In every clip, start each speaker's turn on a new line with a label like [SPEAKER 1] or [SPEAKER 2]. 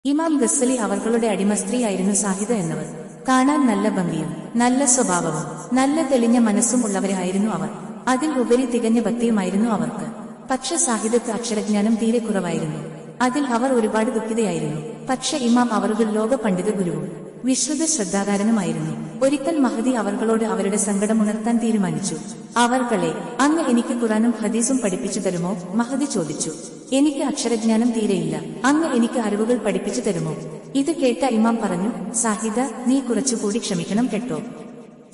[SPEAKER 1] ഇമാം ഗസ്സലി അവർകളുടെ അടിമ സ്ത്രീയായിരുന്നു സാഹിദ എന്നവർ. കാണാൻ നല്ല ഭംഗിയും നല്ല സ്വഭാവവും നല്ല തെളിഞ്ഞ മനസ്സും ഉള്ളവരായിരുന്നു അവർ. അതിൽ ഉപരി തികഞ്ഞ ഭക്തിയുമായിരുന്നു അവർക്ക്. പക്ഷെ സാഹിദത്ത് അക്ഷരജ്ഞാനം തീരെ കുറവായിരുന്നു. അതിൽ അവർ ഒരുപാട് ദുഃഖിതയായിരുന്നു. പക്ഷെ ഇമാം അവറുകൾ ലോക പണ്ഡിത ഗുരുവും വിശ്രുത ശ്രദ്ധാകാരനുമായിരുന്നു. ഒരിക്കൽ മഹദി അവർകളോട് അവരുടെ സങ്കടമുണർത്താൻ തീരുമാനിച്ചു. അവർകളെ, അങ്ങ് എനിക്ക് ഖുറാനും ഹദീസും പഠിപ്പിച്ചു തരുമോ? മഹദി ചോദിച്ചു. എനിക്ക് അക്ഷരജ്ഞാനം തീരെയില്ല, അങ്ങ് എനിക്ക് അറിവുകൾ പഠിപ്പിച്ചു തരുമോ? ഇത് കേട്ട ഇമാം പറഞ്ഞു, സാഹിദ, നീ കുറച്ചുകൂടി ക്ഷമിക്കണം കേട്ടോ.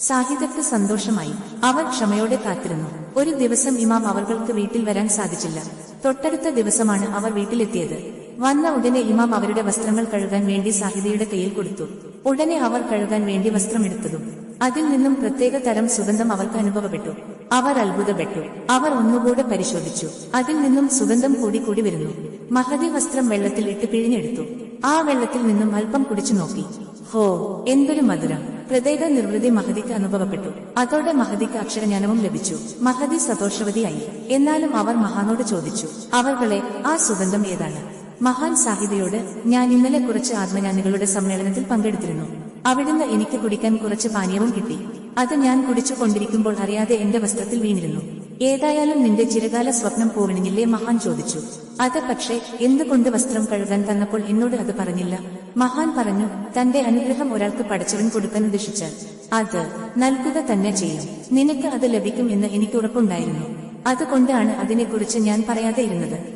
[SPEAKER 1] സാഹിദക്ക് സന്തോഷമായി. അവർ ക്ഷമയോടെ കാത്തിരുന്നു. ഒരു ദിവസം ഇമാം അവർകൾക്ക് വീട്ടിൽ വരാൻ സാധിച്ചില്ല. തൊട്ടടുത്ത ദിവസമാണ് അവർ വീട്ടിലെത്തിയത്. വന്ന ഉടനെ ഇമാം അവരുടെ വസ്ത്രങ്ങൾ കഴുകാൻ വേണ്ടി സാഹിദയുടെ കയ്യിൽ കൊടുത്തു. ഉടനെ അവർ കഴുകാൻ വേണ്ടി വസ്ത്രമെടുത്തതും അതിൽ നിന്നും പ്രത്യേക തരം സുഗന്ധം അവർക്ക് അനുഭവപ്പെട്ടു. അവർ അത്ഭുതപ്പെട്ടു. അവർ ഒന്നുകൂടെ പരിശോധിച്ചു. അതിൽ നിന്നും സുഗന്ധം കൂടി വരുന്നു. മഹദി വസ്ത്രം വെള്ളത്തിൽ ഇട്ട് പിഴിഞ്ഞെടുത്തു. ആ വെള്ളത്തിൽ നിന്നും അല്പം കുടിച്ചു നോക്കി. ഹോ, എന്തൊരു മധുരം! പ്രത്യേക നിർവൃതി മഹദിക്ക് അനുഭവപ്പെട്ടു. അതോടെ മഹദിക്ക് അക്ഷരജ്ഞാനവും ലഭിച്ചു. മഹദി സന്തോഷവതിയായി. എന്നാലും അവർ മഹാനോട് ചോദിച്ചു, അവർകളെ, ആ സുഗന്ധം ഏതാണ്? മഹാൻ സാഹിദയോട്, ഞാൻ ഇന്നലെ കുറച്ച് ആത്മജ്ഞാനികളുടെ സമ്മേളനത്തിൽ പങ്കെടുത്തിരുന്നു. അവിടുന്ന് എനിക്ക് കുടിക്കാൻ കുറച്ച് പാനീയവും കിട്ടി. അത് ഞാൻ കുടിച്ചു കൊണ്ടിരിക്കുമ്പോൾ അറിയാതെ എന്റെ വസ്ത്രത്തിൽ വീണിരുന്നു. ഏതായാലും നിന്റെ ചിരകാല സ്വപ്നം പൂവണിഞ്ഞില്ലേ? മഹാൻ ചോദിച്ചു. അത് പക്ഷേ, എന്തുകൊണ്ട് വസ്ത്രം കഴുകാൻ തന്നപ്പോൾ എന്നോട് അത് പറഞ്ഞില്ല? മഹാൻ പറഞ്ഞു, തന്റെ അനുഗ്രഹം ഒരാൾക്ക് പടച്ചവൻ കൊടുക്കാൻ ഉദ്ദേശിച്ചാൽ അത് നൽകുക തന്നെ ചെയ്യും. നിനക്ക് അത് ലഭിക്കും എന്ന് എനിക്ക് ഉറപ്പുണ്ടായിരുന്നു. അതുകൊണ്ടാണ് അതിനെക്കുറിച്ച് ഞാൻ പറയാതെ ഇരുന്നത്.